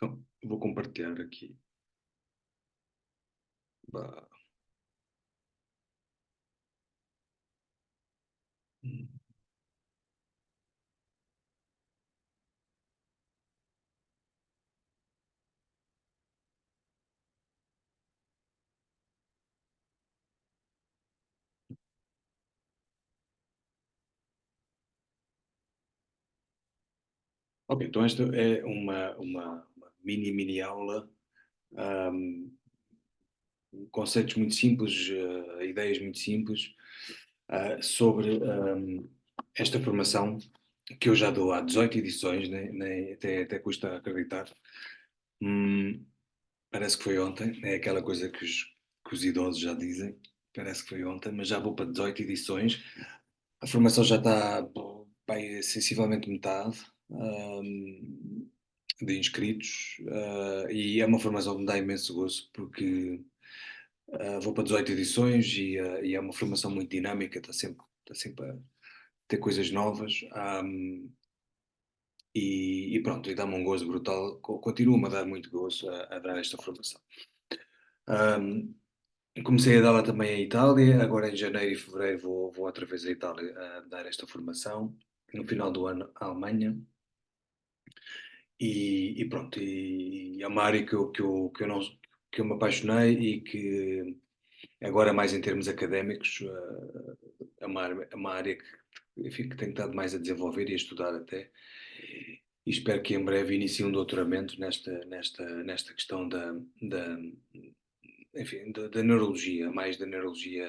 Então, vou compartilhar aqui. Bah, hum. Ok, então esta é uma mini aula, ahm, conceitos muito simples, ideias muito simples, sobre esta formação que eu já dou há 18 edições, até custa acreditar. Hum, Parece que foi ontem, é aquela coisa que os idosos já dizem, parece que foi ontem, mas já vou para 18 edições. A formação já está bem, sensivelmente metade de inscritos, e é uma formação que me dá imenso gozo porque vou para 18 edições e é uma formação muito dinâmica, está sempre a ter coisas novas, e pronto, e dá-me um gozo brutal, continua-me a dar muito gozo a dar esta formação. Um, Comecei a dá-la também em Itália, agora em janeiro e fevereiro vou outra vez à Itália a dar esta formação, no final do ano à Alemanha, e pronto, e é uma área que eu me apaixonei e que agora mais em termos académicos, é uma área que, enfim, que tenho estado mais a desenvolver e a estudar até, e espero que em breve inicie um doutoramento nesta questão enfim, da neurologia, mais da neurologia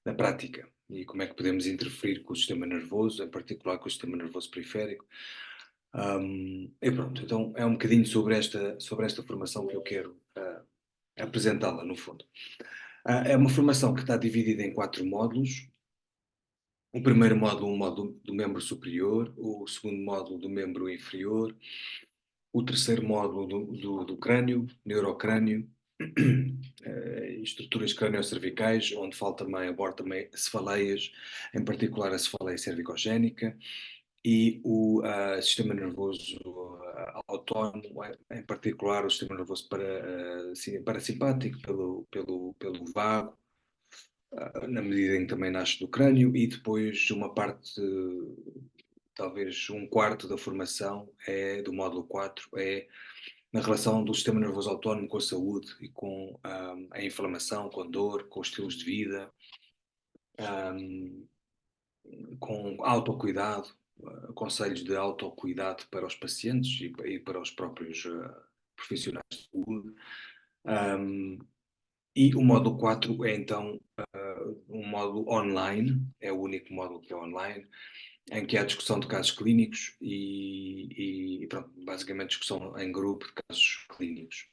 na prática e como é que podemos interferir com o sistema nervoso, em particular com o sistema nervoso periférico. E pronto, então é um bocadinho sobre esta formação que eu quero apresentá-la, no fundo. É uma formação que está dividida em 4 módulos. O primeiro módulo, um módulo do membro superior, o segundo módulo do membro inferior, o terceiro módulo do crânio, neurocrânio, estruturas craniocervicais, onde aborda também cefaleias, em particular a cefaleia cervicogénica, e o sistema nervoso autónomo, em particular o sistema nervoso parasimpático, pelo vago, na medida em que também nasce do crânio, e depois uma parte, talvez um quarto da formação do módulo 4, é na relação do sistema nervoso autónomo com a saúde e com a inflamação, com a dor, com os estilos de vida, um, com autocuidado, conselhos de autocuidado para os pacientes e para os próprios profissionais de saúde. Um, e o módulo 4 é então um módulo online, é o único módulo que é online, em que há discussão de casos clínicos e pronto, basicamente discussão em grupo de casos clínicos.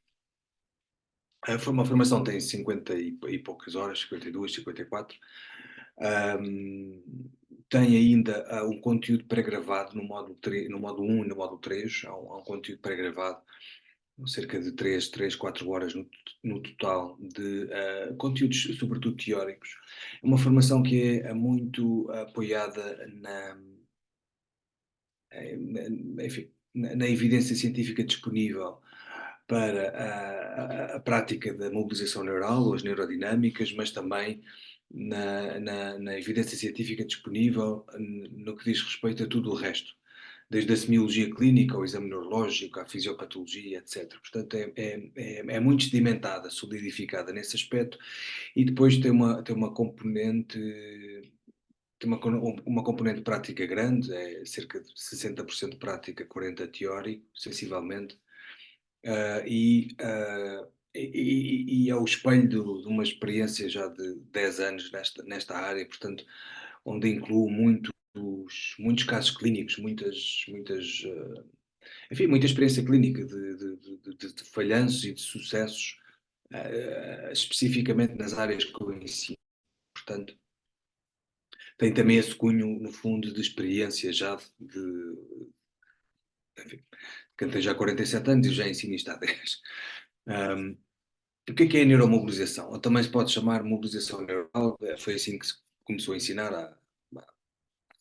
Uma formação tem 50 e poucas horas, 52, 54. Um, Tem ainda um conteúdo pré-gravado no módulo 1 e no módulo 3. Há um conteúdo pré-gravado, cerca de 4 horas no total, de conteúdos, sobretudo teóricos. É uma formação que é muito apoiada enfim, na evidência científica disponível para a prática da mobilização neural, ou as neurodinâmicas, mas também na evidência científica disponível no que diz respeito a tudo o resto, desde a semiologia clínica ao exame neurológico, à fisiopatologia, etc. Portanto, é muito sedimentada, solidificada nesse aspecto, e depois tem uma componente. Tem uma componente prática grande, é cerca de 60% prática, 40% teórico, sensivelmente, e é o espelho de uma experiência já de 10 anos nesta área, portanto, onde incluo muitos casos clínicos, enfim, muita experiência clínica de falhanços e de sucessos, especificamente nas áreas que eu ensino. Portanto, tem também esse cunho, no fundo, de experiência já enfim, cantei já há 47 anos e já ensino isto há 10. Um, o que é a neuromobilização? Ou também se pode chamar mobilização neural, foi assim que se começou a ensinar há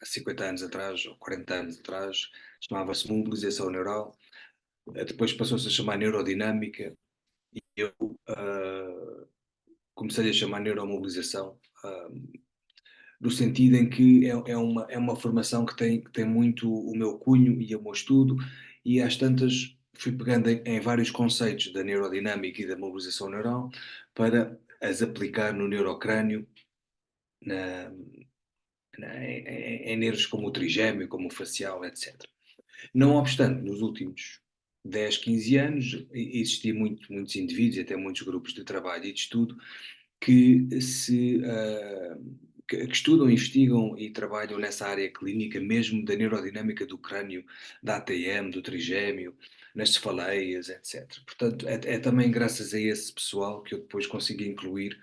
50 anos atrás, ou 40 anos atrás, chamava-se mobilização neural. depois passou-se a chamar neurodinâmica, e eu comecei a chamar neuromobilização, no sentido em que é uma formação que tem muito o meu cunho e o meu estudo, e às tantas fui pegando em vários conceitos da neurodinâmica e da mobilização neural para as aplicar no neurocrânio, na, em nervos como o trigémeo, como o facial, etc. Não obstante, nos últimos 10, 15 anos, existiam muitos indivíduos, e até muitos grupos de trabalho e de estudo, que que estudam, investigam e trabalham nessa área clínica, mesmo da neurodinâmica do crânio, da ATM, do trigémeo, nas cefaleias, etc. Portanto, é também graças a esse pessoal que eu depois consigo incluir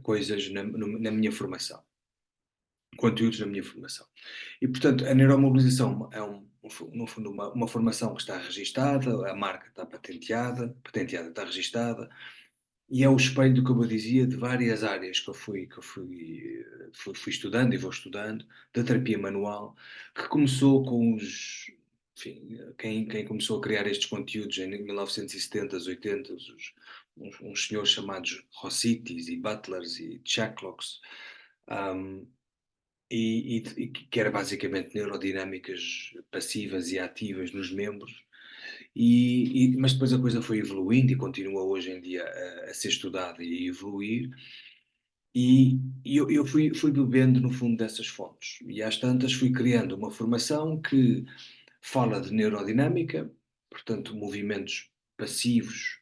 coisas na minha formação, conteúdos na minha formação. E, portanto, a neuromobilização é, no fundo, uma formação que está registada, a marca está patenteada, está registada, e é o espelho do que eu dizia de várias áreas fui estudando e vou estudando, da terapia manual, que começou com os. Enfim, quem começou a criar estes conteúdos em 1970s, 80s, uns senhores chamados Rossitis e Butlers e Chaclocks, um, e que era basicamente neurodinâmicas passivas e ativas nos membros, mas depois a coisa foi evoluindo e continua hoje em dia a ser estudada e a evoluir, e eu fui bebendo no fundo dessas fontes, e às tantas fui criando uma formação que fala de neurodinâmica, portanto movimentos passivos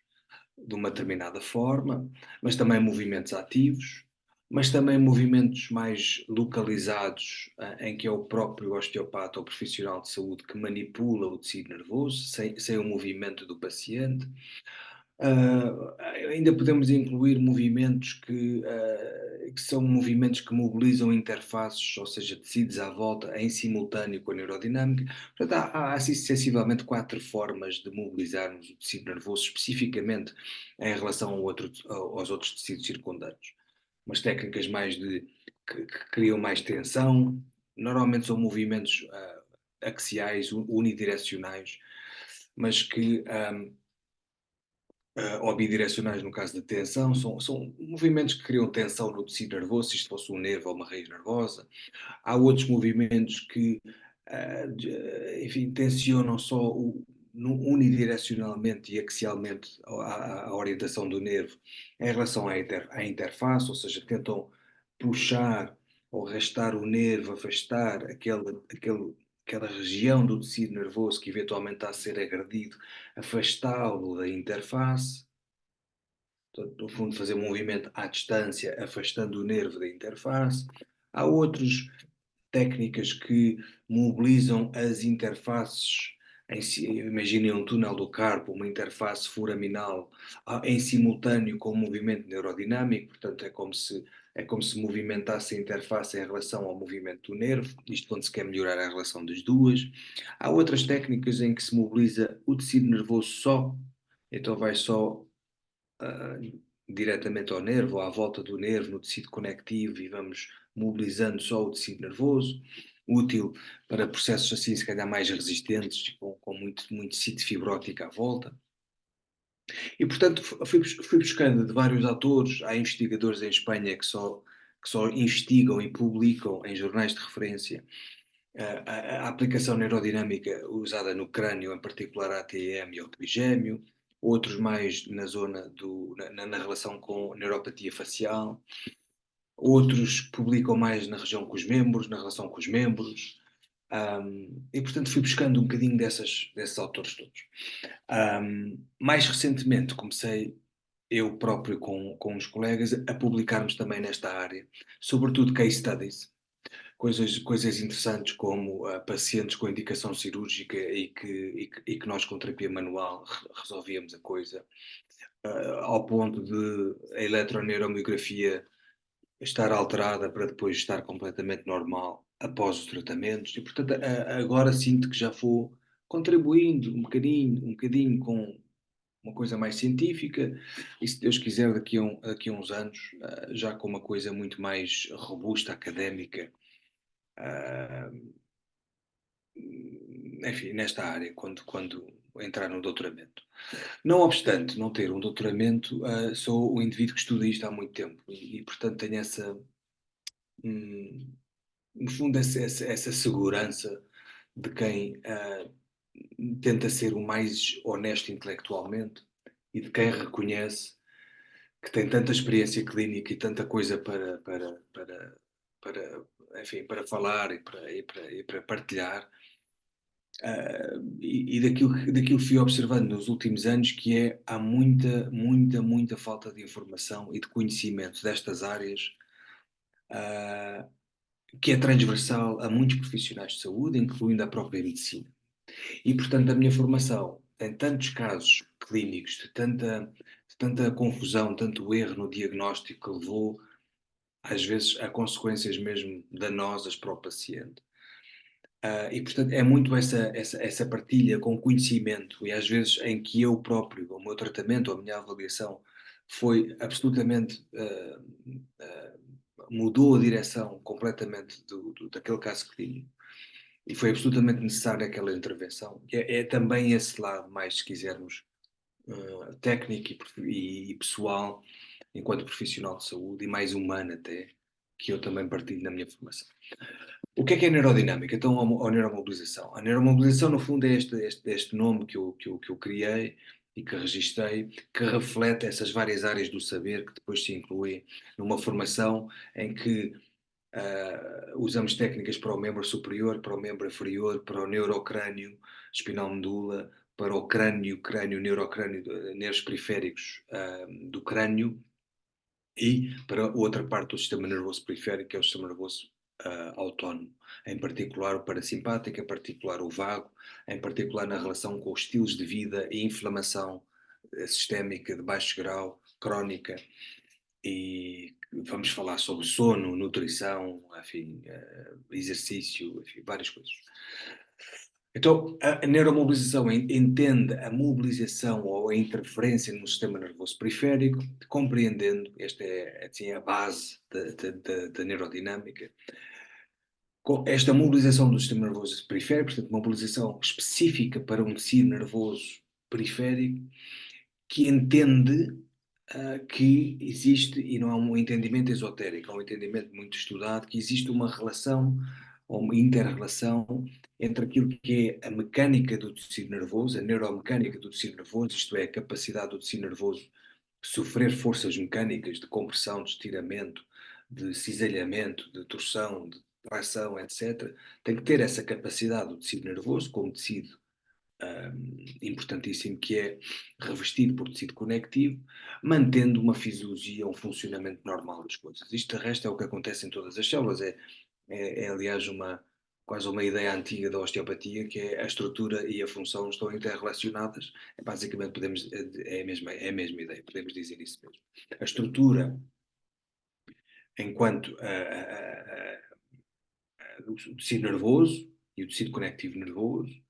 de uma determinada forma, mas também movimentos ativos, mas também movimentos mais localizados, em que é o próprio osteopata ou profissional de saúde que manipula o tecido nervoso, sem o movimento do paciente. Ainda podemos incluir movimentos que são movimentos que mobilizam interfaces, ou seja, tecidos à volta, em simultâneo com a neurodinâmica. Portanto, há assim, sensivelmente quatro formas de mobilizarmos o tecido nervoso, especificamente em relação aos outros tecidos circundantes. Umas técnicas que criam mais tensão, normalmente são movimentos axiais, unidirecionais, mas que ou bidirecionais no caso da tensão, são movimentos que criam tensão no tecido nervoso, se isto fosse um nervo ou uma raiz nervosa. Há outros movimentos que, enfim, tensionam unidirecionalmente e axialmente a orientação do nervo em relação à interface, ou seja, tentam puxar ou arrastar o nervo, afastar aquela região do tecido nervoso que eventualmente está a ser agredido, afastá-lo da interface. Portanto, no fundo, fazer um movimento à distância, afastando o nervo da interface. Há outras técnicas que mobilizam as interfaces. Imaginem um túnel do carpo, uma interface foraminal em simultâneo com o movimento neurodinâmico, portanto é como se movimentasse a interface em relação ao movimento do nervo, isto quando se quer melhorar a relação das duas. Há outras técnicas em que se mobiliza o tecido nervoso só, então vai só diretamente ao nervo, ou à volta do nervo, no tecido conectivo, e vamos mobilizando só o tecido nervoso, útil para processos assim, se calhar mais resistentes, com muito tecido fibrótico à volta. E, portanto, fui buscando de vários autores, há investigadores em Espanha que só investigam e publicam em jornais de referência a aplicação neurodinâmica usada no crânio, em particular a ATM e o trigémeo, outros mais na zona na relação com neuropatia facial, outros publicam mais na região com os membros, na relação com os membros, e portanto fui buscando um bocadinho desses autores todos. Mais recentemente comecei eu próprio com os colegas a publicarmos também nesta área, sobretudo case studies, coisas interessantes como pacientes com indicação cirúrgica e que nós com terapia manual resolvíamos a coisa, ao ponto de a eletroneuromiografia estar alterada para depois estar completamente normal após os tratamentos. E, portanto, agora sinto que já vou contribuindo um bocadinho com uma coisa mais científica e, se Deus quiser, daqui a uns anos, já com uma coisa muito mais robusta, académica, enfim, nesta área, quando entrar no doutoramento. Não obstante não ter um doutoramento, sou um indivíduo que estuda isto há muito tempo portanto, tenho hum, no fundo, essa segurança de quem tenta ser o mais honesto intelectualmente e de quem reconhece que tem tanta experiência clínica e tanta coisa para, enfim, para falar e para partilhar. E daquilo que fui observando nos últimos anos, que há muita falta de informação e de conhecimento destas áreas, ah, que é transversal a muitos profissionais de saúde, incluindo a própria medicina. E, portanto, a minha formação tem tantos casos clínicos, de tanta confusão, tanto erro no diagnóstico que levou, às vezes, a consequências mesmo danosas para o paciente. E, portanto, é muito essa partilha com conhecimento e, às vezes, em que eu próprio, o meu tratamento, a minha avaliação, foi absolutamente. Mudou a direção completamente daquele caso clínico e foi absolutamente necessária aquela intervenção. É também esse lado, mais se quisermos, técnico e pessoal, enquanto profissional de saúde, e mais humano até, que eu também partilho na minha formação. O que é neurodinâmica? Então, a neuromobilização. A neuromobilização, no fundo, é este nome que eu criei e que registrei, que reflete essas várias áreas do saber que depois se incluem numa formação em que usamos técnicas para o membro superior, para o membro inferior, para o neurocrânio, espinal medula, para o crânio, neurocrânio, nervos periféricos do crânio e para outra parte do sistema nervoso periférico, que é o sistema nervoso autónomo, em particular o parasimpático, em particular o vago, em particular na relação com os estilos de vida e inflamação sistémica de baixo grau, crónica, e vamos falar sobre sono, nutrição, enfim, exercício, enfim, várias coisas. Então, a neuromobilização entende a mobilização ou a interferência no sistema nervoso periférico, compreendendo, esta é assim, a base da neurodinâmica, com esta mobilização do sistema nervoso periférico, portanto, mobilização específica para um tecido nervoso periférico, que entende que existe, e não é um entendimento esotérico, é um entendimento muito estudado, que existe uma relação, ou uma inter-relação entre aquilo que é a mecânica do tecido nervoso, a neuromecânica do tecido nervoso, isto é, a capacidade do tecido nervoso de sofrer forças mecânicas de compressão, de estiramento, de cisalhamento, de torção, de tração, etc. Tem que ter essa capacidade do tecido nervoso como tecido importantíssimo, que é revestido por tecido conectivo, mantendo uma fisiologia, um funcionamento normal das coisas. Isto, de resto, é o que acontece em todas as células. Aliás, quase uma ideia antiga da osteopatia, que é a estrutura e a função estão interrelacionadas. Basicamente, é a mesma ideia, podemos dizer isso mesmo. A estrutura, enquanto o tecido nervoso e o tecido conectivo nervoso,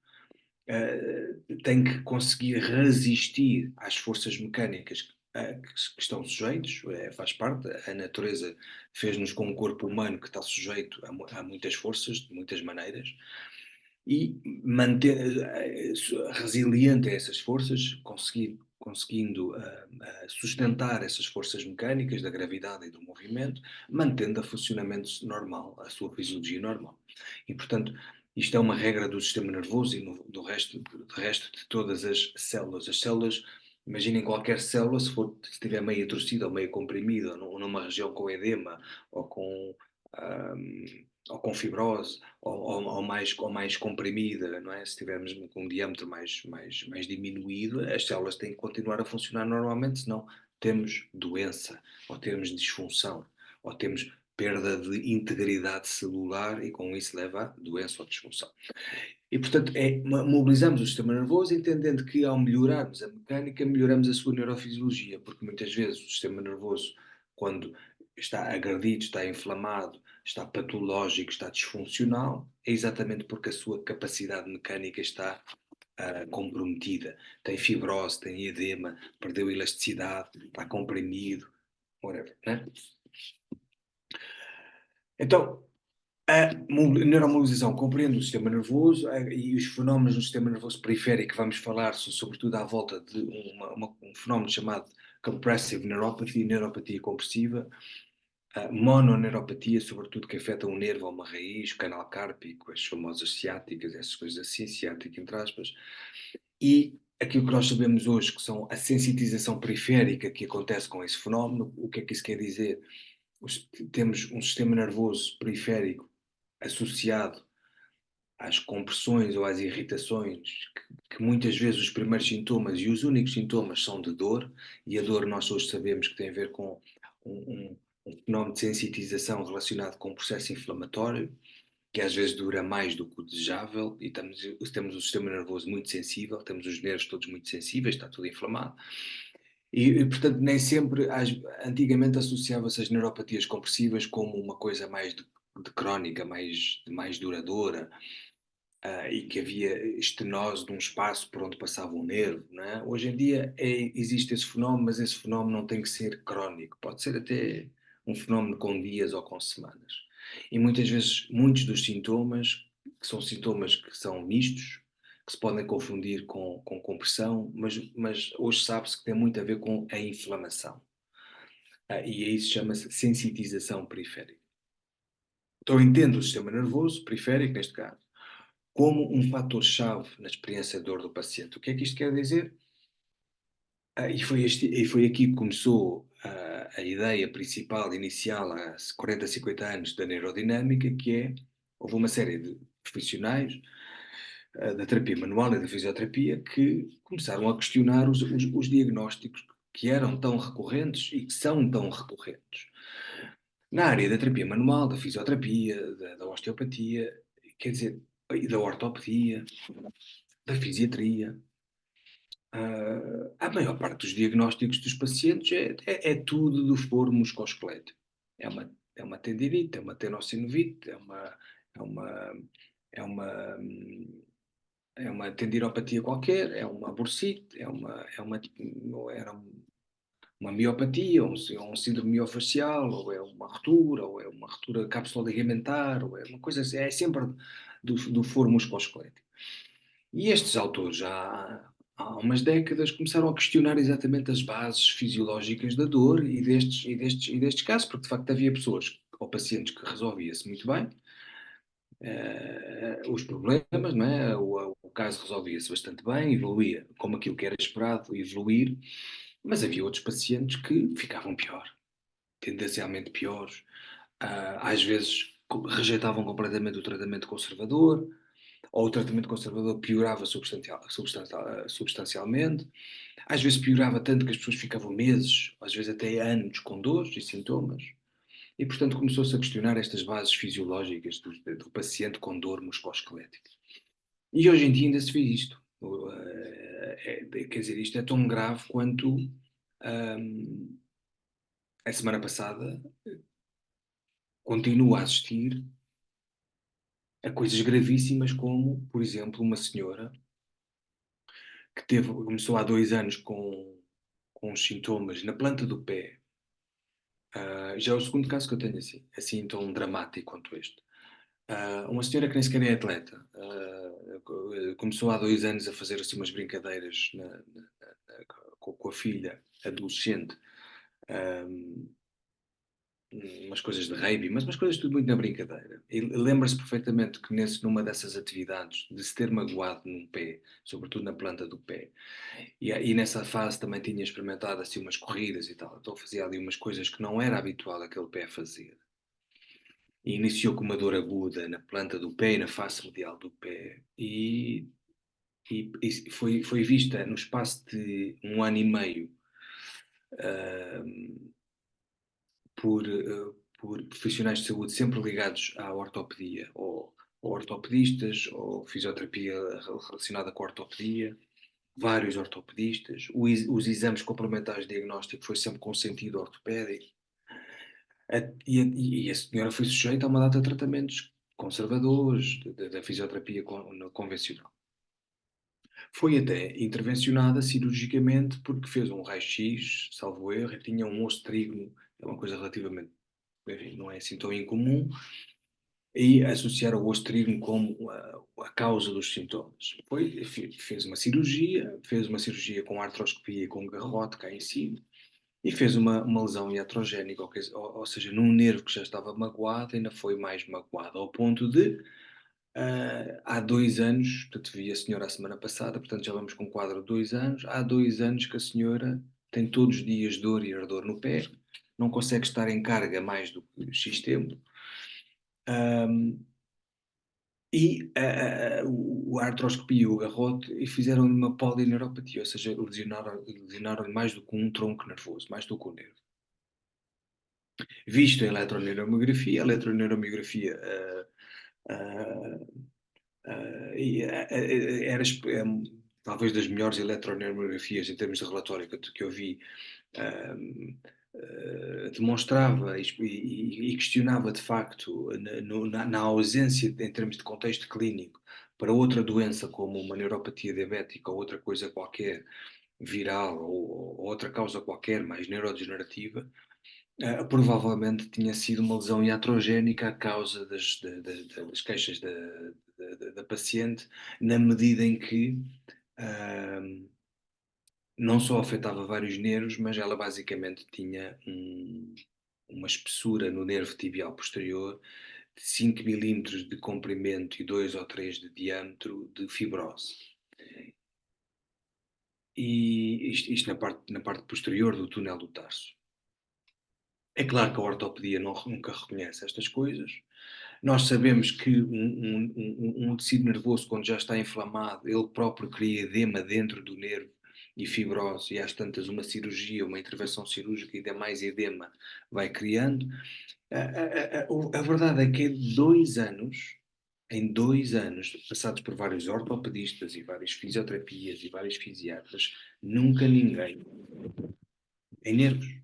tem que conseguir resistir às forças mecânicas que estão sujeitos, faz parte, a natureza fez-nos com um corpo humano que está sujeito a muitas forças, de muitas maneiras, e manter, resiliente a essas forças, conseguindo sustentar essas forças mecânicas da gravidade e do movimento, mantendo a funcionamento normal, a sua fisiologia normal. E, portanto, isto é uma regra do sistema nervoso e do resto de todas as células. As células, imaginem qualquer célula, se estiver meio torcida ou meio comprimida, ou numa região com edema, ou com, ou com fibrose, ou mais comprimida, não é? Se tivermos com um diâmetro mais diminuído, as células têm que continuar a funcionar normalmente, senão temos doença, ou temos disfunção, ou temos perda de integridade celular e com isso leva a doença ou disfunção. E, portanto, mobilizamos o sistema nervoso entendendo que ao melhorarmos a mecânica, melhoramos a sua neurofisiologia, porque muitas vezes o sistema nervoso, quando está agredido, está inflamado, está patológico, está disfuncional, é exatamente porque a sua capacidade mecânica está comprometida. Tem fibrose, tem edema, perdeu elasticidade, está comprimido, whatever, né? Então, A neuromobilização compreende o sistema nervoso e os fenómenos do sistema nervoso periférico que vamos falar, sobretudo à volta de um fenómeno chamado compressive neuropathy, neuropatia compressiva, a mononeuropatia, sobretudo que afeta um nervo ou uma raiz, o canal cárpico, as famosas ciáticas, essas coisas assim, ciática entre aspas, e aquilo que nós sabemos hoje, que são a sensitização periférica que acontece com esse fenómeno. O que é que isso quer dizer? Temos um sistema nervoso periférico associado às compressões ou às irritações, que muitas vezes os primeiros sintomas e os únicos sintomas são de dor, e a dor nós hoje sabemos que tem a ver com um, um fenómeno de sensitização relacionado com um processo inflamatório, que às vezes dura mais do que o desejável, e temos o sistema nervoso muito sensível, temos os nervos todos muito sensíveis, está tudo inflamado. Portanto, nem sempre, antigamente associava-se as neuropatias compressivas como uma coisa mais de crónica, mais duradoura, e que havia estenose de um espaço por onde passava um nervo, não é? Hoje em dia existe esse fenómeno, mas esse fenómeno não tem que ser crónico, pode ser até um fenómeno com dias ou com semanas. E muitas vezes, muitos dos sintomas, que são sintomas que são mistos, que se podem confundir com compressão, mas hoje sabe-se que tem muito a ver com a inflamação. E aí se chama-se sensitização periférica. Então, eu entendo o sistema nervoso periférico, neste caso, como um fator-chave na experiência de dor do paciente. O que é que isto quer dizer? E foi aqui que começou a ideia principal, inicial, há 40, 50 anos, da neurodinâmica, que é, houve uma série de profissionais da terapia manual e da fisioterapia que começaram a questionar os diagnósticos que eram tão recorrentes e que são tão recorrentes. Na área da terapia manual, da fisioterapia, da osteopatia, quer dizer, e da ortopedia, da fisiatria, a maior parte dos diagnósticos dos pacientes é tudo do foro musculoesquelético. É uma tendinite, é uma tenossinovite, é uma, é uma, é uma tendinopatia qualquer, é uma bursite, era uma miopatia, ou um síndrome miofascial, ou é uma ruptura da cápsula ligamentar, ou é uma coisa assim, é sempre do foro musculoesquelético. E estes autores, já há umas décadas, começaram a questionar exatamente as bases fisiológicas da dor e destes casos, porque de facto havia pessoas ou pacientes que resolvia-se muito bem os problemas, não é? O caso resolvia-se bastante bem, evoluía como aquilo que era esperado evoluir, mas havia outros pacientes que ficavam pior, tendencialmente piores, às vezes rejeitavam completamente o tratamento conservador, ou o tratamento conservador piorava substancialmente, às vezes piorava tanto que as pessoas ficavam meses, às vezes até anos, com dores e sintomas. E, portanto, começou-se a questionar estas bases fisiológicas do paciente com dor musculoesquelética. E hoje em dia ainda se vê isto. Quer dizer, isto é tão grave quanto a semana passada continua a assistir a coisas gravíssimas como, por exemplo, uma senhora que começou há 2 anos com os sintomas na planta do pé. Já é o segundo caso que eu tenho assim tão dramático quanto este. Uma senhora que nem sequer é atleta, começou há 2 anos a fazer assim umas brincadeiras com a filha adolescente, um, umas coisas de rugby, mas umas coisas tudo muito na brincadeira. E lembra-se perfeitamente que numa dessas atividades, de se ter magoado num pé, sobretudo na planta do pé, e nessa fase também tinha experimentado assim umas corridas e tal, então fazia ali umas coisas que não era habitual aquele pé fazer. E iniciou com uma dor aguda na planta do pé e na face medial do pé, e foi vista no espaço de 1 ano e meio uh, por profissionais de saúde sempre ligados à ortopedia, ou ortopedistas, ou fisioterapia relacionada com a ortopedia, vários ortopedistas. Os exames complementares de diagnóstico foi sempre com sentido ortopédico. E a senhora foi sujeita a uma data de tratamentos conservadores da fisioterapia convencional. Foi até intervencionada cirurgicamente porque fez um raio-x, salvo erro, e tinha um osso trígono, é uma coisa relativamente, enfim, não é assim tão incomum, e associaram o ostracismo como a causa dos sintomas. Fez uma cirurgia com artroscopia e com garrote cá em cima, e fez uma lesão iatrogénica, ou seja, num nervo que já estava magoado, ainda foi mais magoado, ao ponto de, há 2 anos, portanto vi a senhora a semana passada, portanto já vamos com um quadro de 2 anos, há 2 anos que a senhora tem todos os dias dor e ardor no pé, não consegue estar em carga mais do que X tempo, um, e a artroscopia, o garrote, e fizeram uma polineuropatia, ou seja, lesionaram mais do que um tronco nervoso, mais do que um nervo. Visto a eletroneuromiografia, era talvez das melhores eletroneurografias em termos de relatório que eu vi, um, demonstrava e questionava de facto na ausência, em termos de contexto clínico, para outra doença como uma neuropatia diabética ou outra coisa qualquer, viral ou outra causa qualquer mais neurodegenerativa, provavelmente tinha sido uma lesão iatrogénica a causa das queixas da paciente, na medida em que não só afetava vários nervos, mas ela basicamente tinha uma espessura no nervo tibial posterior de 5 milímetros de comprimento e 2 ou 3 de diâmetro de fibrose. E isto na parte posterior do túnel do tarso. É claro que a ortopedia nunca reconhece estas coisas. Nós sabemos que um tecido nervoso, quando já está inflamado, ele próprio cria edema dentro do nervo e fibrose, e às tantas uma cirurgia, uma intervenção cirúrgica, ainda mais edema vai criando. A verdade é que em 2 anos, passados por vários ortopedistas e várias fisioterapias e vários fisiatras, nunca ninguém, em nervos,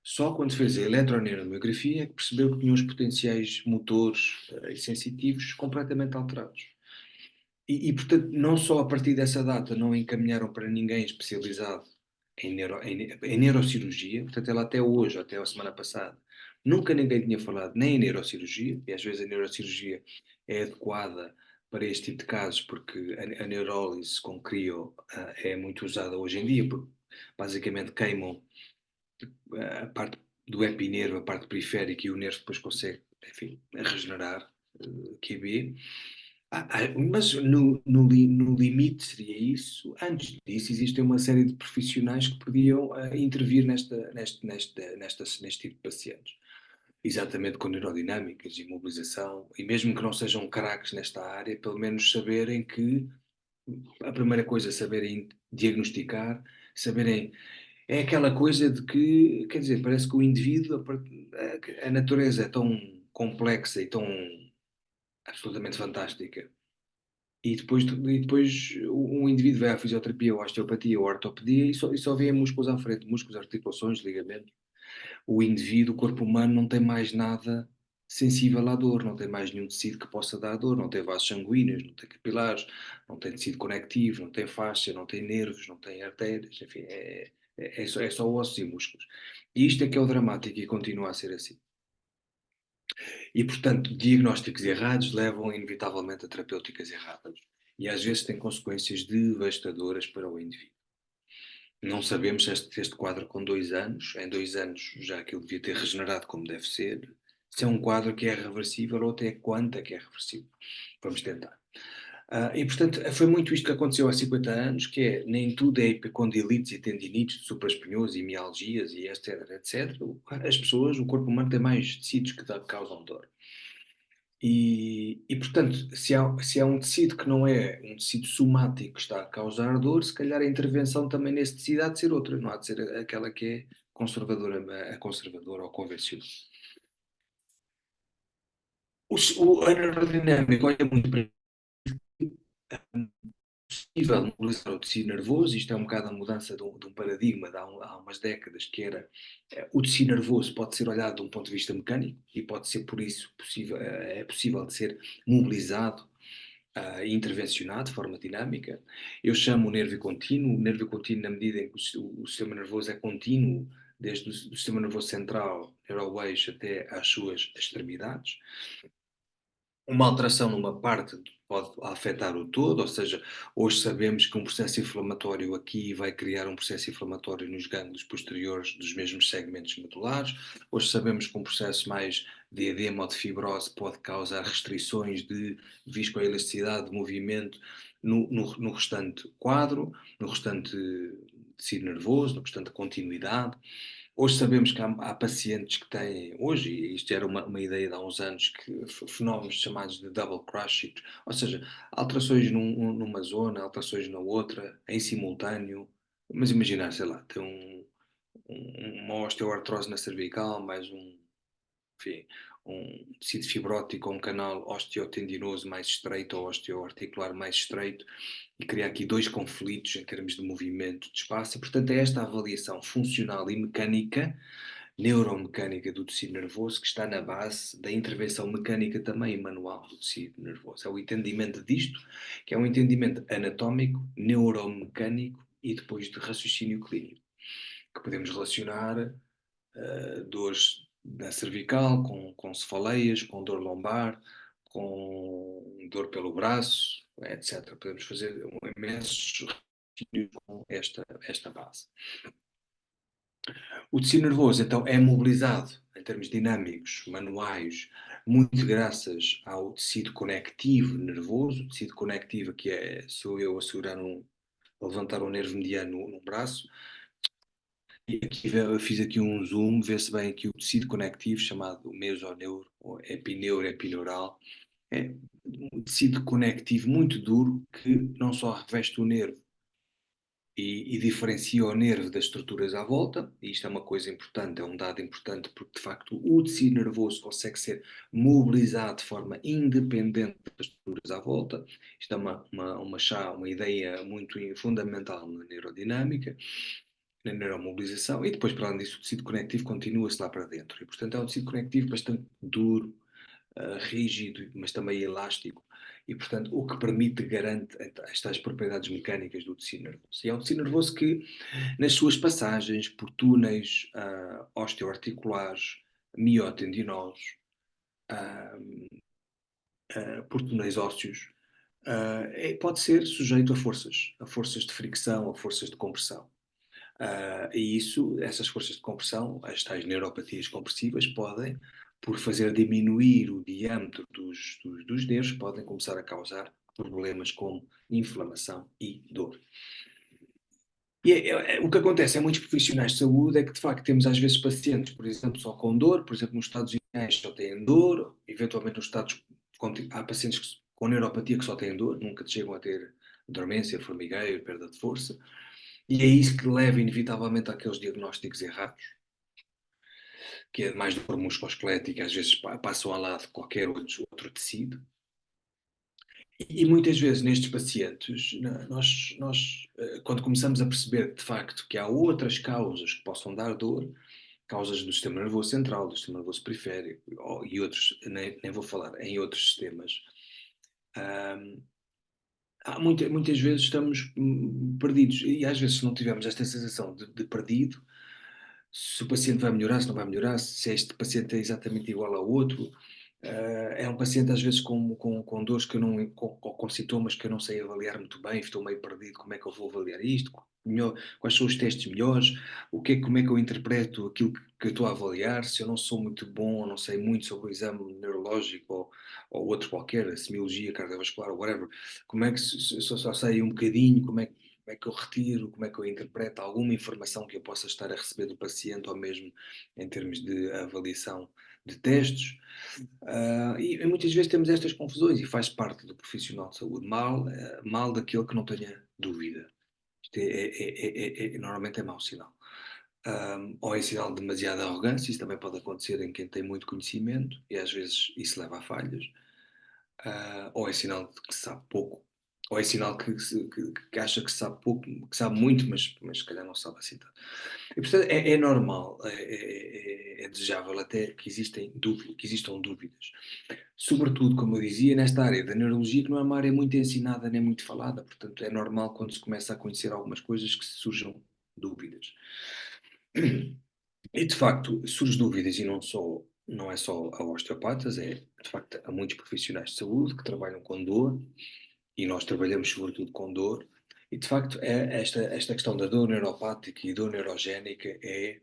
só quando fez a eletroneuromiografia é que percebeu que tinha os potenciais motores e sensitivos completamente alterados. Portanto, não só a partir dessa data não encaminharam para ninguém especializado em neurocirurgia, portanto, ela até hoje, até a semana passada, nunca ninguém tinha falado nem em neurocirurgia, e às vezes a neurocirurgia é adequada para este tipo de casos, porque a neurólise com crio é muito usada hoje em dia, porque basicamente queimam a parte do epinervo, a parte periférica, e o nervo depois consegue, enfim, regenerar QB. Mas no limite seria isso. Antes disso, existem uma série de profissionais que podiam intervir neste tipo de pacientes. Exatamente com neurodinâmicas, imobilização, e mesmo que não sejam craques nesta área, pelo menos saberem que a primeira coisa é saberem diagnosticar, saberem é aquela coisa de que, quer dizer, parece que o indivíduo, a natureza é tão complexa e tão absolutamente fantástica. E depois um indivíduo vai à fisioterapia, ou à osteopatia, ou à ortopedia e só vê músculos à frente, músculos, articulações, ligamentos. O indivíduo, o corpo humano, não tem mais nada sensível à dor, não tem mais nenhum tecido que possa dar dor, não tem vasos sanguíneos, não tem capilares, não tem tecido conectivo, não tem faixa, não tem nervos, não tem artérias, enfim, é só ossos e músculos. E isto é que é o dramático e continua a ser assim. E, portanto, diagnósticos errados levam inevitavelmente a terapêuticas erradas. E às vezes têm consequências devastadoras para o indivíduo. Não sabemos se este quadro com 2 anos, em 2 anos já aquilo devia ter regenerado como deve ser, se é um quadro que é reversível ou até quanto é que é reversível. Vamos tentar. Portanto, foi muito isto que aconteceu há 50 anos, que é nem tudo é epicondilites e tendinites, supraespinhosos e mialgias e etc, etc. As pessoas, o corpo humano tem mais tecidos que causam dor. Portanto, se há um tecido que não é um tecido somático que está a causar dor, se calhar a intervenção também nesse tecido há de ser outra, não há de ser aquela que é conservadora, a conservadora ou convencional. A aerodinâmica olha muito para possível mobilizar o tecido nervoso. Isto é um bocado a mudança de um paradigma de há umas décadas, que era o tecido nervoso pode ser olhado de um ponto de vista mecânico e pode ser por isso é possível de ser mobilizado e intervencionado de forma dinâmica. Eu chamo o nervo contínuo na medida em que o sistema nervoso é contínuo, desde o sistema nervoso central, neuroeixo, até às suas extremidades. uma alteração numa parte pode afetar o todo, ou seja, hoje sabemos que um processo inflamatório aqui vai criar um processo inflamatório nos gânglios posteriores dos mesmos segmentos medulares. Hoje sabemos que um processo mais de edema ou de fibrose pode causar restrições de viscoelasticidade de movimento no restante quadro, no restante tecido nervoso, no restante continuidade. Hoje sabemos que há pacientes que têm, hoje, e isto era uma ideia de há uns anos, que fenómenos chamados de double crush, ou seja, alterações numa zona, alterações na outra, em simultâneo. Mas imaginar, sei lá, tem uma osteoartrose na cervical, mais enfim, um tecido fibrótico ou um canal osteotendinoso mais estreito ou osteoarticular mais estreito e criar aqui dois conflitos em termos de movimento de espaço. E, portanto, é esta avaliação funcional e mecânica, neuromecânica do tecido nervoso que está na base da intervenção mecânica também manual do tecido nervoso. É o entendimento disto, que é um entendimento anatómico, neuromecânico e depois de raciocínio clínico, que podemos relacionar dores na cervical, com cefaleias, com dor lombar, com dor pelo braço, etc. Podemos fazer imensos raciocínios com esta base. O tecido nervoso, então, é mobilizado em termos dinâmicos, manuais, muito graças ao tecido conectivo nervoso. O tecido conectivo que sou eu a segurar a levantar um nervo mediano no braço. E aqui, eu fiz aqui um zoom, vê-se bem aqui o tecido conectivo chamado mesoneuro, ou epineuro, epineural. É um tecido conectivo muito duro que não só reveste o nervo e diferencia o nervo das estruturas à volta, e isto é uma coisa importante, é um dado importante, porque de facto o tecido nervoso consegue ser mobilizado de forma independente das estruturas à volta. Isto é uma ideia muito fundamental na neurodinâmica, na neuromobilização, e depois, para além disso, o tecido conectivo continua-se lá para dentro. E, portanto, é um tecido conectivo bastante duro, rígido, mas também elástico, e, portanto, o que permite, garante estas propriedades mecânicas do tecido nervoso. E é um tecido nervoso que, nas suas passagens por túneis osteoarticulares, miotendinosos, uh, por túneis ósseos, pode ser sujeito a forças de fricção, a forças de compressão. E essas forças de compressão, as tais neuropatias compressivas, podem, por fazer diminuir o diâmetro dos nervos, podem começar a causar problemas como inflamação e dor. E o que acontece em muitos profissionais de saúde é que, de facto, temos às vezes pacientes, por exemplo, só com dor, por exemplo, nos estados iniciais só têm dor, eventualmente nos estados, há pacientes com neuropatia que só têm dor, nunca chegam a ter dormência, formigueiro, perda de força. E é isso que leva, inevitavelmente, àqueles diagnósticos errados, que é mais dor musculoesquelética, às vezes passam ao lado de qualquer outro tecido. E muitas vezes nestes pacientes, quando começamos a perceber de facto que há outras causas que possam dar dor, causas do sistema nervoso central, do sistema nervoso periférico e outros, nem vou falar em outros sistemas, hum, muitas vezes estamos perdidos. E às vezes, se não tivermos esta sensação de perdido, se o paciente vai melhorar, se não vai melhorar, se este paciente é exatamente igual ao outro. É um paciente às vezes com dores que eu não, com sintomas que eu não sei avaliar muito bem, estou meio perdido, como é que eu vou avaliar isto? Quais são os testes melhores? Como é que eu interpreto aquilo que eu estou a avaliar? Se eu não sou muito bom, ou não sei muito sobre o exame neurológico ou outro qualquer, a semiologia cardiovascular, whatever, como é que se eu só sei um bocadinho, como é que eu retiro, como é que eu interpreto alguma informação que eu possa estar a receber do paciente, ou mesmo em termos de avaliação de testes. E muitas vezes temos estas confusões e faz parte do profissional de saúde. Mal daquele que não tenha dúvida. Isto normalmente é mau sinal. Ou é sinal de demasiada arrogância, isso também pode acontecer em quem tem muito conhecimento e às vezes isso leva a falhas. Ou é sinal de que sabe pouco, ou é sinal que acha que sabe pouco, que sabe muito, mas se calhar não sabe assim tanto. E, portanto, é normal, é desejável até que existam dúvidas. Sobretudo, como eu dizia, nesta área da neurologia, que não é uma área muito ensinada nem muito falada, portanto é normal quando se começa a conhecer algumas coisas que surjam dúvidas. E de facto, surgem dúvidas e não é só a osteopatas, De facto, há muitos profissionais de saúde que trabalham com dor, e nós trabalhamos sobretudo com dor, e de facto esta questão da dor neuropática e dor neurogénica é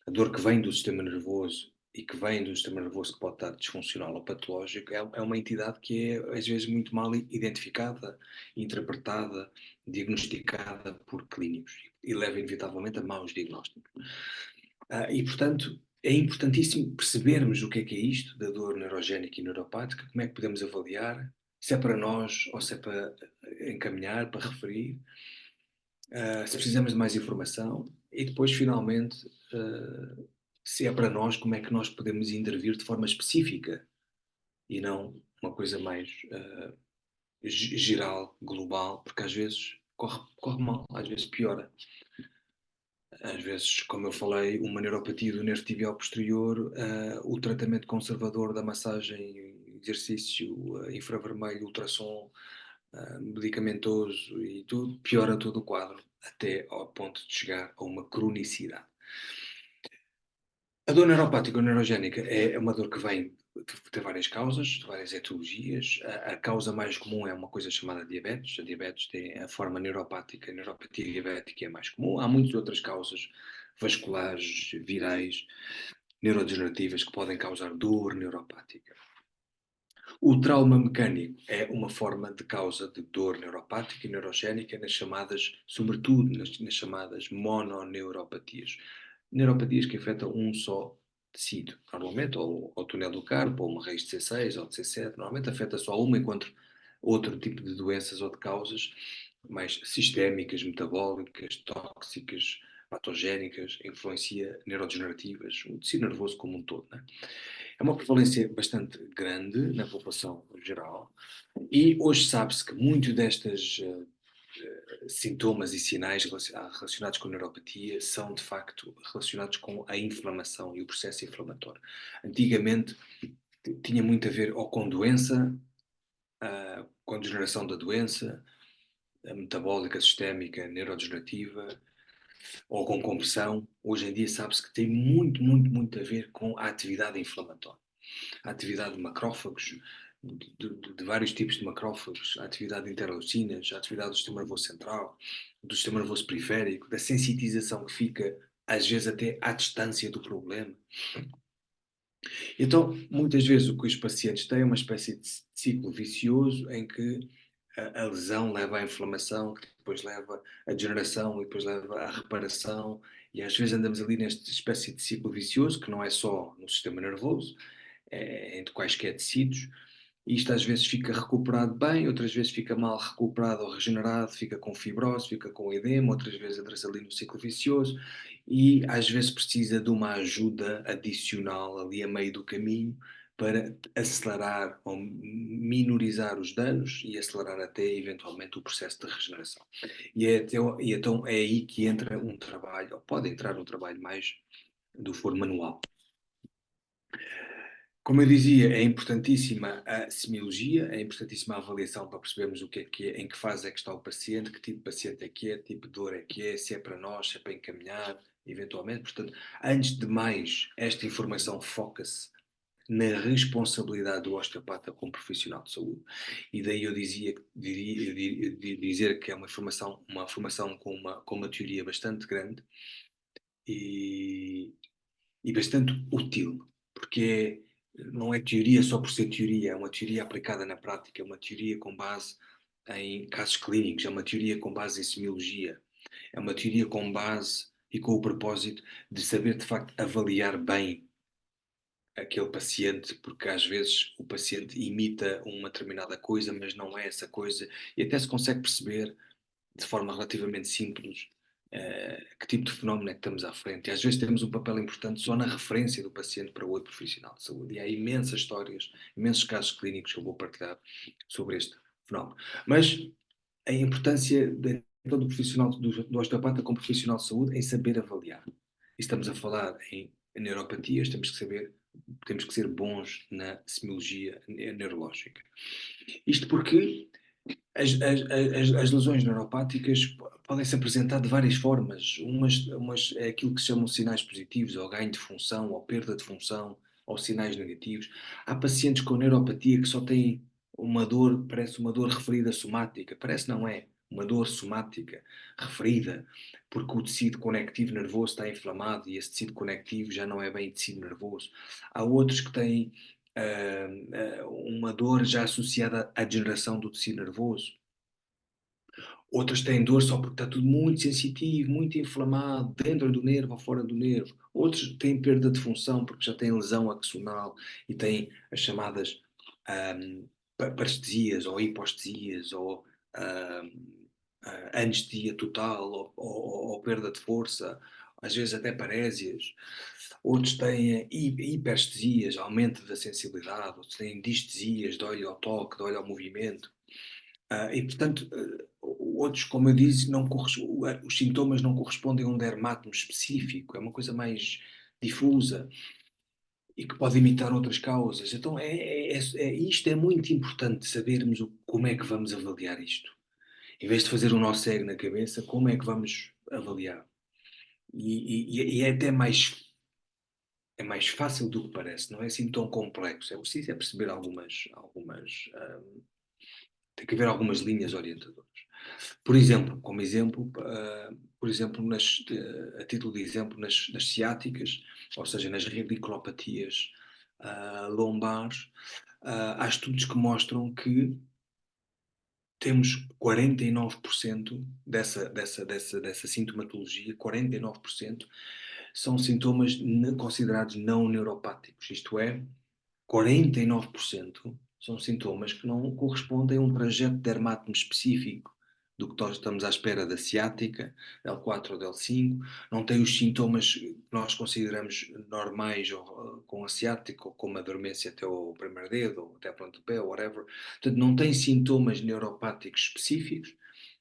a dor que vem do sistema nervoso e que vem do sistema nervoso que pode estar disfuncional ou patológico, é uma entidade que é às vezes muito mal identificada, interpretada, diagnosticada por clínicos e leva inevitavelmente a maus diagnósticos. E, portanto, é importantíssimo percebermos o que é isto da dor neurogénica e neuropática, como é que podemos avaliar, se é para nós ou se é para encaminhar, para referir, se precisamos de mais informação e depois, finalmente, se é para nós, como é que nós podemos intervir de forma específica e não uma coisa mais geral, global, porque às vezes corre mal, às vezes piora. Às vezes, como eu falei, uma neuropatia do nervo tibial posterior, o tratamento conservador da massagem, exercício, infravermelho, ultrassom, medicamentoso e tudo, piora todo o quadro, até ao ponto de chegar a uma cronicidade. A dor neuropática ou neurogénica é uma dor que vem de várias causas, de várias etiologias. A causa mais comum é uma coisa chamada diabetes. A diabetes tem a forma neuropática, a neuropatia diabética é mais comum. Há muitas outras causas vasculares, virais, neurodegenerativas que podem causar dor neuropática. O trauma mecânico é uma forma de causa de dor neuropática e neurogénica nas chamadas, sobretudo nas chamadas mononeuropatias. Neuropatias que afetam um só tecido, normalmente, ou o túnel do carpo, ou uma raiz de C6 ou de C7, normalmente afeta só uma, enquanto outro tipo de doenças ou de causas mais sistémicas, metabólicas, tóxicas, patogénicas, influencia neurodegenerativas, o tecido nervoso como um todo, né? É uma prevalência bastante grande na população geral e hoje sabe-se que muitos destes sintomas e sinais relacionados com a neuropatia são de facto relacionados com a inflamação e o processo inflamatório. Antigamente tinha muito a ver ou com doença, com degeneração da doença, metabólica, sistémica, neurodegenerativa, ou com compressão. Hoje em dia sabe-se que tem muito, muito, muito a ver com a atividade inflamatória. A atividade de macrófagos, de vários tipos de macrófagos, a atividade de interleucinas, a atividade do sistema nervoso central, do sistema nervoso periférico, da sensitização que fica, às vezes, até à distância do problema. Então, muitas vezes o que os pacientes têm é uma espécie de ciclo vicioso em que a lesão leva à inflamação, que depois leva à degeneração e depois leva à reparação, e às vezes andamos ali nesta espécie de ciclo vicioso, que não é só no sistema nervoso, é entre quaisquer tecidos, e isto às vezes fica recuperado bem, outras vezes fica mal recuperado ou regenerado, fica com fibrose, fica com edema, outras vezes entra-se ali no ciclo vicioso, e às vezes precisa de uma ajuda adicional ali a meio do caminho para acelerar ou minorizar os danos e acelerar até eventualmente o processo de regeneração. E então é aí que entra um trabalho, ou pode entrar um trabalho mais do foro manual. Como eu dizia, é importantíssima a semiologia, é importantíssima a avaliação para percebermos o que é, em que fase é que está o paciente, que tipo de paciente é, que tipo de dor é que é, se é para nós, se é para encaminhar, eventualmente. Portanto, antes de mais, esta informação foca-se na responsabilidade do osteopata como profissional de saúde. E daí eu dizer que é uma formação com uma teoria bastante grande e, e bastante útil, porque não é teoria só por ser teoria, é uma teoria aplicada na prática, é uma teoria com base em casos clínicos, é uma teoria com base em semiologia, é uma teoria com base e com o propósito de saber de facto avaliar bem aquele paciente, porque às vezes o paciente imita uma determinada coisa, mas não é essa coisa, e até se consegue perceber de forma relativamente simples que tipo de fenómeno é que estamos à frente. E às vezes temos um papel importante só na referência do paciente para outro profissional de saúde. E há imensas histórias, imensos casos clínicos que eu vou partilhar sobre este fenómeno. Mas a importância do profissional, do osteopata como profissional de saúde em saber avaliar. E estamos a falar em neuropatias, temos que ser bons na semiologia neurológica. Isto porque as lesões neuropáticas podem se apresentar de várias formas. Umas é aquilo que se chamam sinais positivos, ou ganho de função, ou perda de função, ou sinais negativos. Há pacientes com neuropatia que só têm uma dor, parece uma dor referida somática. Parece não é. Uma dor somática referida, porque o tecido conectivo nervoso está inflamado e esse tecido conectivo já não é bem tecido nervoso. Há outros que têm uma dor já associada à degeneração do tecido nervoso. Outras têm dor só porque está tudo muito sensitivo, muito inflamado, dentro do nervo ou fora do nervo. Outros têm perda de função porque já têm lesão axonal e têm as chamadas parestesias ou hipoestesias ou anestesia total ou perda de força, às vezes até parésias. Outros têm hiperestesias, aumento da sensibilidade, outros têm distesias, de olho ao toque, de olho ao movimento. E, portanto, outros, como eu disse, os sintomas não correspondem a um dermato específico, é uma coisa mais difusa e que pode imitar outras causas. Então, isto é muito importante sabermos como é que vamos avaliar isto. Em vez de fazer um nó cego na cabeça, como é que vamos avaliar? E é até mais fácil do que parece, não é assim tão complexo. É preciso perceber tem que haver algumas linhas orientadoras. Por exemplo, como exemplo, por exemplo, a título de exemplo, nas ciáticas, ou seja, nas radiculopatias lombares, há estudos que mostram que temos 49% dessa sintomatologia, 49% são sintomas considerados não neuropáticos, isto é, 49% são sintomas que não correspondem a um trajeto dermatólogo específico do que nós estamos à espera da ciática, L4 ou L5, não tem os sintomas que nós consideramos normais com a ciática, ou como a dormência até o primeiro dedo, ou até a planta do pé, ou whatever. Portanto, não tem sintomas neuropáticos específicos,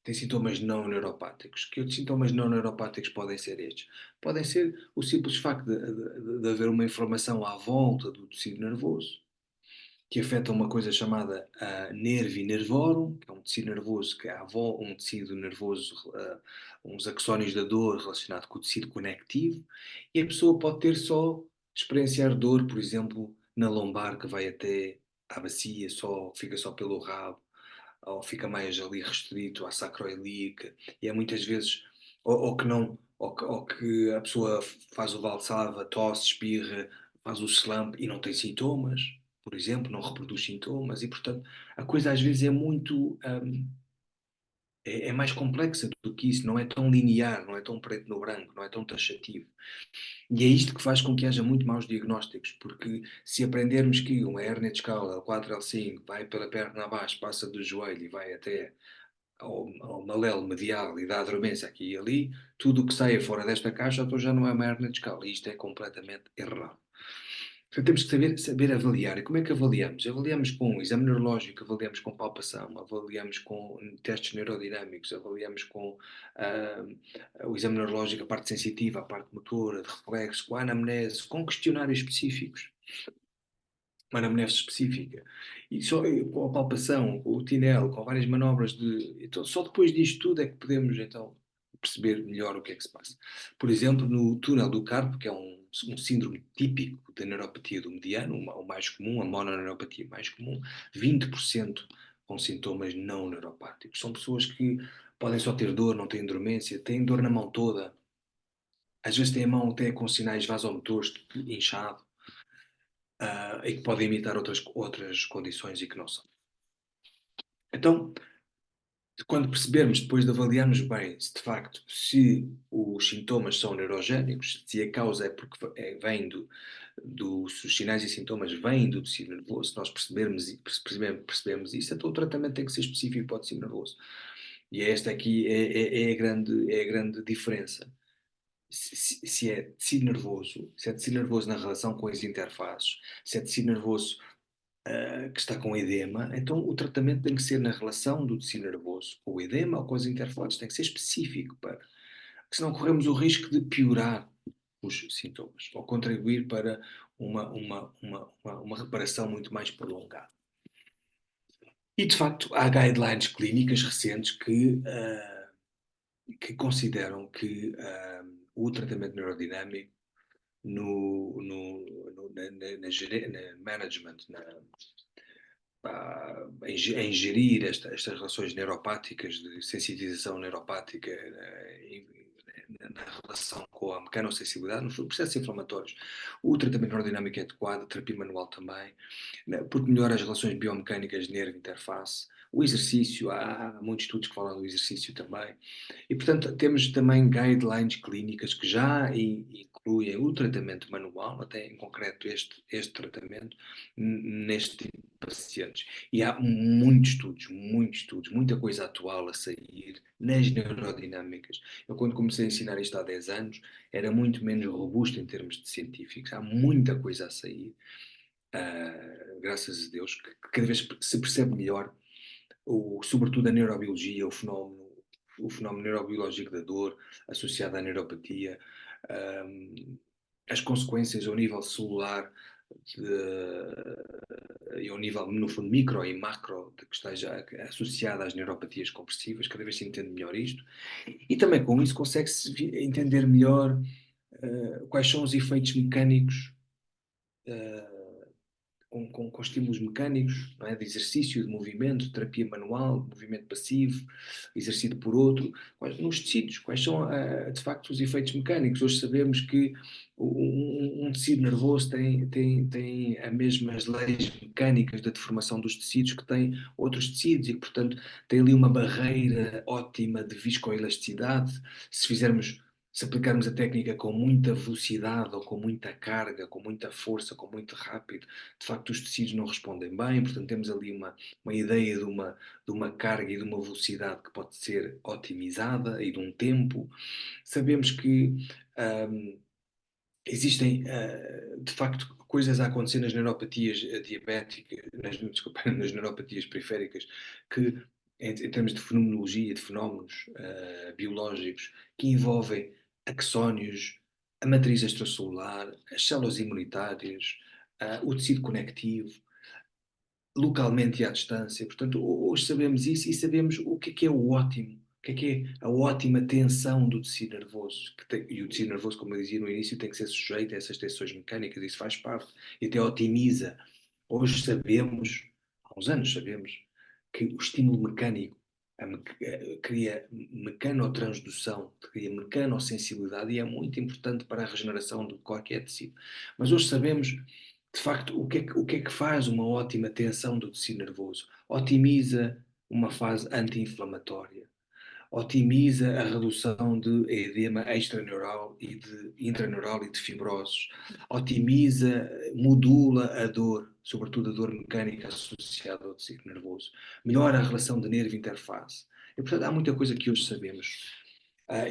tem sintomas não neuropáticos. Que outros sintomas não neuropáticos podem ser estes? Podem ser o simples facto de haver uma inflamação à volta do tecido nervoso, que afeta uma coisa chamada nervi nervorum, que é um tecido nervoso que é um tecido nervoso, uns axónios da dor relacionado com o tecido conectivo, e a pessoa pode ter só, experienciar dor, por exemplo, na lombar, que vai até à bacia, fica só pelo rabo, ou fica mais ali restrito à sacroiliaca, e é muitas vezes, ou que não, ou que a pessoa faz o valsalva, tosse, espirra, faz o slump e não tem sintomas, por exemplo, não reproduz sintomas, e portanto a coisa às vezes é muito, é mais complexa do que isso, não é tão linear, não é tão preto no branco, não é tão taxativo. E é isto que faz com que haja muito maus diagnósticos, porque se aprendermos que uma hérnia de escala, L4, L5, vai pela perna abaixo, passa do joelho e vai até ao malelo medial e dá dormência aqui e ali, tudo o que saia fora desta caixa então já não é uma hérnia de escala. E isto é completamente errado. Portanto, temos que saber avaliar. E como é que avaliamos? Avaliamos com exame neurológico, avaliamos com palpação, avaliamos com testes neurodinâmicos, avaliamos com ah, o exame neurológico, a parte sensitiva, a parte motora, de reflexo, com a anamnese, com questionários específicos, uma anamnese específica. E só com a palpação, com o tinel, com várias manobras Então, só depois disto tudo é que podemos, então, perceber melhor o que é que se passa. Por exemplo, no túnel do carpo, que é um síndrome típico da neuropatia do mediano, o mais comum, a mononeuropatia mais comum, 20% com sintomas não neuropáticos. São pessoas que podem só ter dor, não têm dormência, têm dor na mão toda, às vezes têm a mão até com sinais vasomotores, inchado, e que podem imitar outras condições e que não são. Então, quando percebermos, depois de avaliarmos bem, se de facto, se os sintomas são neurogénicos, se a causa é porque vem se os sinais e sintomas vêm do tecido nervoso, se nós percebemos isso, então o tratamento tem que ser específico para o tecido nervoso. E esta aqui é a grande diferença. Se é tecido nervoso, se é tecido nervoso na relação com as interfaces, se é tecido nervoso que está com edema, então o tratamento tem que ser na relação do tecido nervoso com o edema ou com as interfaces, tem que ser específico porque senão corremos o risco de piorar os sintomas ou contribuir para uma reparação muito mais prolongada. E de facto há guidelines clínicas recentes que consideram que o tratamento neurodinâmico na management, em gerir estas relações neuropáticas, de sensitização neuropática, na relação com a mecanosensibilidade, nos processos inflamatórios. O tratamento neurodinâmico é adequado, a terapia manual também, né, porque melhora as relações biomecânicas de nervo-interface. O exercício, há muitos estudos que falam do exercício também. E, portanto, temos também guidelines clínicas que já incluem o tratamento manual, até em concreto este tratamento, neste tipo de pacientes. E há muitos estudos, muita coisa atual a sair nas neurodinâmicas. Eu, quando comecei a ensinar isto há 10 anos, era muito menos robusto em termos de científicos. Há muita coisa a sair, graças a Deus, que cada vez se percebe melhor, sobretudo a neurobiologia, o fenómeno neurobiológico da dor associado à neuropatia, as consequências ao nível celular e ao nível, no fundo, micro e macro, de que esteja associada às neuropatias compressivas, cada vez se entende melhor isto, e também com isso consegue-se entender melhor quais são os efeitos mecânicos uh, com estímulos mecânicos, não é? De exercício, de movimento, de terapia manual, de movimento passivo, exercido por outro, nos tecidos, quais são de facto os efeitos mecânicos. Hoje sabemos que um tecido nervoso tem as mesmas leis mecânicas da deformação dos tecidos que têm outros tecidos e que, portanto, tem ali uma barreira ótima de viscoelasticidade. Se aplicarmos a técnica com muita velocidade ou com muita carga, com muita força, com muito rápido, de facto os tecidos não respondem bem, portanto temos ali uma ideia de uma carga e de uma velocidade que pode ser otimizada e de um tempo. Sabemos que um, existem, de facto, coisas a acontecer nas neuropatias diabéticas, desculpa, nas neuropatias periféricas, que, em termos de fenomenologia, de fenómenos biológicos, que envolvem axónios, a matriz extracelular, as células imunitárias, o tecido conectivo, localmente e à distância. Portanto, hoje sabemos isso e sabemos o que é o ótimo, o que é a ótima tensão do tecido nervoso. E o tecido nervoso, como eu dizia no início, tem que ser sujeito a essas tensões mecânicas, isso faz parte e até otimiza. Hoje sabemos, há uns anos sabemos, que o estímulo mecânico cria mecanotransdução, cria mecanosensibilidade e é muito importante para a regeneração de qualquer tecido. Mas hoje sabemos de facto, o que é que faz uma ótima tensão do tecido nervoso? Otimiza uma fase anti-inflamatória, otimiza a redução de edema extraneural e de intraneural e de fibroses, otimiza, modula a dor, sobretudo a dor mecânica associada ao tecido nervoso, melhora a relação de nervo-interface. E, portanto, há muita coisa que hoje sabemos.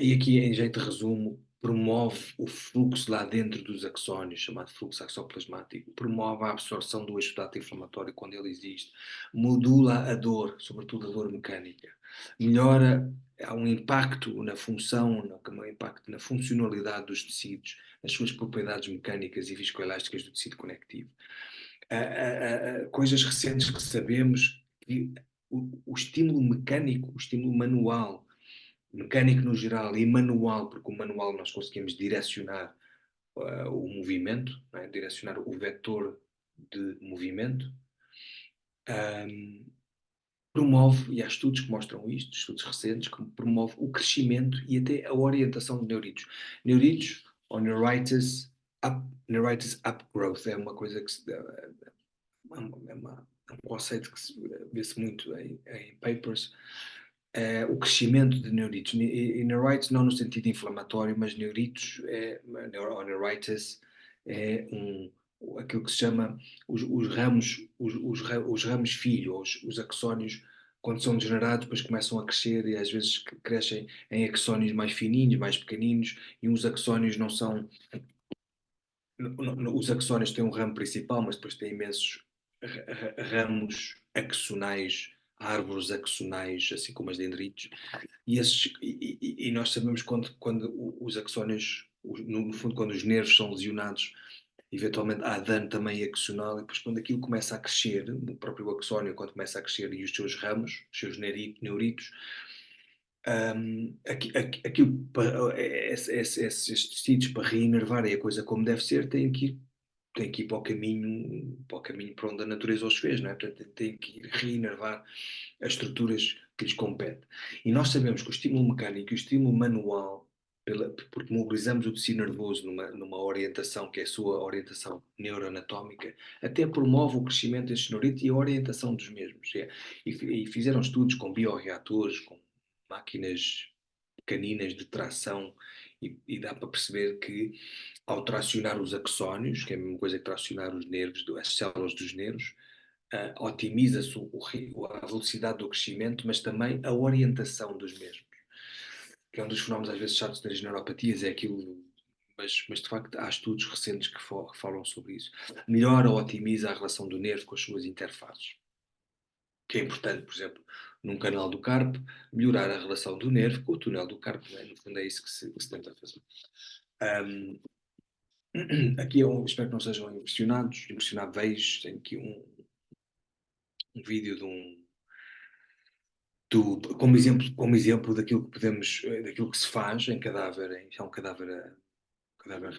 E aqui, em jeito de resumo, promove o fluxo lá dentro dos axónios, chamado fluxo axoplasmático, promove a absorção do eixo inflamatório quando ele existe, modula a dor, sobretudo a dor mecânica, melhora, há um impacto na função, um impacto na funcionalidade dos tecidos, nas suas propriedades mecânicas e viscoelásticas do tecido conectivo. Coisas recentes que sabemos que o estímulo mecânico, o estímulo manual, mecânico no geral e manual, porque o manual nós conseguimos direcionar o movimento, não é? Direcionar o vetor de movimento, promove, e há estudos que mostram isto, estudos recentes, que promove o crescimento e até a orientação de neuritos. Neuritos ou neuritis upgrowth é uma coisa que é um conceito que se vê-se muito em papers, o crescimento de neuritos. E neurites não no sentido inflamatório, mas neuritos, ou neuritis, é aquilo que se chama os ramos, os ramos filho, os axónios, quando são degenerados, depois começam a crescer e às vezes crescem em axónios mais fininhos, mais pequeninos, e uns axónios não são. Os axónios têm um ramo principal, mas depois têm imensos ramos axonais, árvores axonais, assim como as dendritos. E nós sabemos quando os axónios, no fundo, quando os nervos são lesionados, eventualmente há dano também axonal, e depois quando aquilo começa a crescer, o próprio axónio, quando começa a crescer e os seus ramos, os seus neuritos, Aquilo, esses sítios para reenervar a coisa como deve ser, têm que ir para o caminho para onde a natureza os fez, não é? Portanto, têm que ir reenervar as estruturas que lhes competem. E nós sabemos que o estímulo mecânico e o estímulo manual, porque mobilizamos o tecido nervoso numa orientação que é a sua orientação neuroanatómica, até promove o crescimento destes neuritos e a orientação dos mesmos. E fizeram estudos com bioreatores, com máquinas pequeninas de tração, e dá para perceber que ao tracionar os axónios, que é a mesma coisa que tracionar os nervos, as células dos nervos, otimiza-se a velocidade do crescimento, mas também a orientação dos mesmos. Que é um dos fenómenos às vezes chatos das neuropatias, é aquilo, mas de facto há estudos recentes que falam sobre isso. Melhora ou otimiza a relação do nervo com as suas interfaces. Que é importante, por exemplo, num canal do carpo, melhorar a relação do nervo com o túnel do carpo, né? No fundo é isso que se tenta fazer. Aqui espero que não sejam impressionáveis. Tenho aqui um vídeo como exemplo daquilo que se faz em cadáver, é um cadáver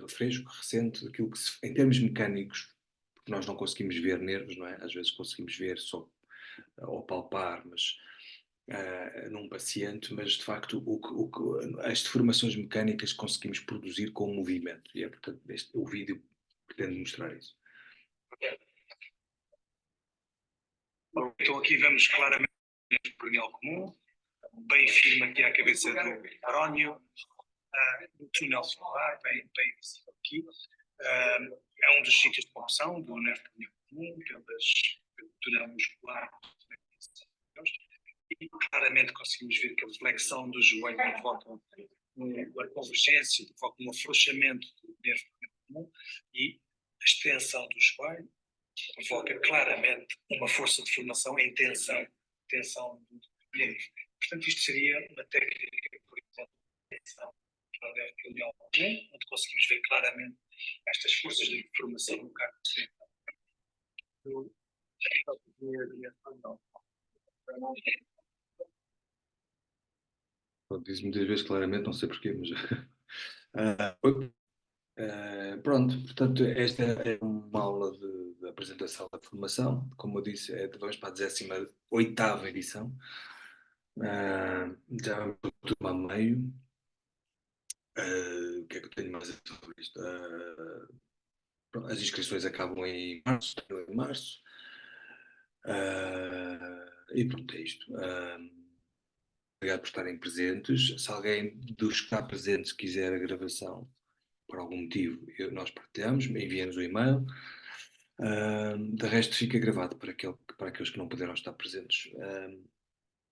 fresco, recente, daquilo que em termos mecânicos, porque nós não conseguimos ver nervos, não é? Às vezes conseguimos ver só ou palpar, mas num paciente, mas de facto as deformações mecânicas conseguimos produzir com o movimento, e é portanto o vídeo pretende mostrar isso. Então aqui vemos claramente o pernil comum, bem firme aqui à cabeça do perónio, no túnel solar, bem visível aqui. É um dos sítios de corrupção do nervo pernil comum, pelo túnel muscular. E claramente conseguimos ver que a flexão do joelho provoca uma convergência, provoca um afrouxamento do nervo pernil comum, e a extensão do joelho provoca claramente uma força de formação em tensão do nervo. Portanto, isto seria uma técnica, por exemplo, de tensão para o nervo peniano comum, onde conseguimos ver claramente estas forças de formação no carpo central. Diz muitas vezes claramente, não sei porquê, mas pronto, portanto, esta é uma aula de apresentação da formação. Como eu disse, vamos para a 18ª edição. Já vamos para o meio. O que é que eu tenho mais a dizer sobre isto? As inscrições acabam em março. E pronto, é isto. Obrigado por estarem presentes. Se alguém dos que está presentes quiser a gravação, por algum motivo, nós partilhamos, envia-nos o e-mail. De resto, fica gravado para aqueles que não puderam estar presentes.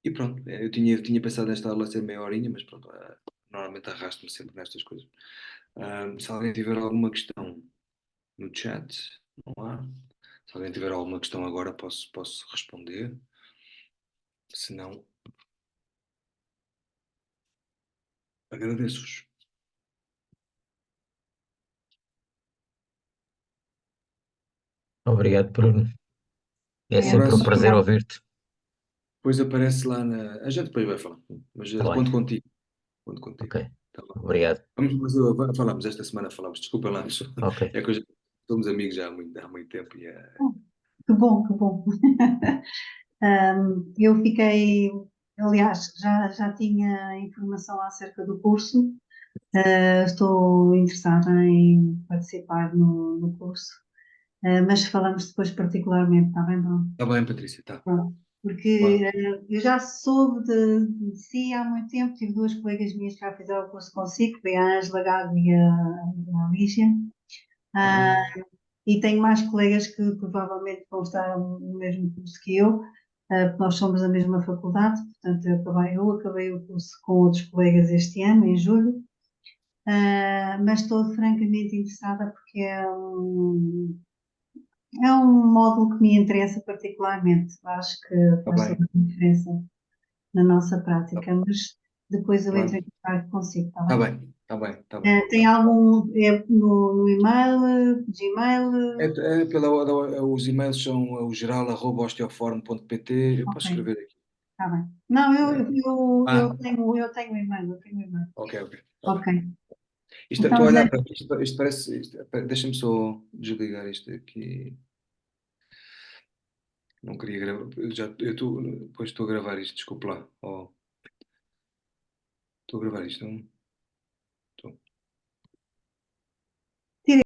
E pronto, eu tinha pensado nesta aula ser meia horinha, mas pronto, normalmente arrasto-me sempre nestas coisas. Se alguém tiver alguma questão no chat, não há. Se alguém tiver alguma questão agora, posso responder. Se não, agradeço-vos. Obrigado, Bruno. É Um sempre um abraço. prazer ouvir-te. Depois aparece lá A gente depois vai falar, mas Tá bem, conto contigo. Conto contigo. ok. Tá bom. Obrigado. Falamos, esta semana falamos. Desculpa lá, Ok. é coisa. Somos amigos já há muito tempo e Que bom, que bom. Eu fiquei, aliás, já tinha informação acerca do curso. Estou interessada em participar no curso. Mas falamos depois particularmente, está bem, Bruno? Está bem, Patrícia, tá. Pronto. Porque eu já soube de si há muito tempo, tive duas colegas minhas que já fizeram o curso consigo, foi a Ângela Gago e a Lígia. E tenho mais colegas que provavelmente vão estar no mesmo curso que eu, porque nós somos da mesma faculdade, portanto eu acabei o curso com outros colegas este ano, em julho, mas estou francamente interessada porque é um módulo que me interessa particularmente. Acho que Tá faz toda bem. a diferença na nossa prática, Tá mas depois eu entro bem. em contato consigo, está Tá bem? bem. Tá bem. Tá bem. Tem algum no e-mail, Gmail? Os e-mails são o geral@osteoform.pt. Eu posso Ok, escrever aqui. Está bem. Não, Ah, eu ah, tenho o e-mail, eu tenho o e-mail. ok, ok. Está bem. Ok. Estou Então, a olhar Zé, para isto, isto parece. Deixa-me só desligar isto aqui. Não queria gravar. Depois estou a gravar isto, desculpa lá. Oh, estou a gravar isto. Não?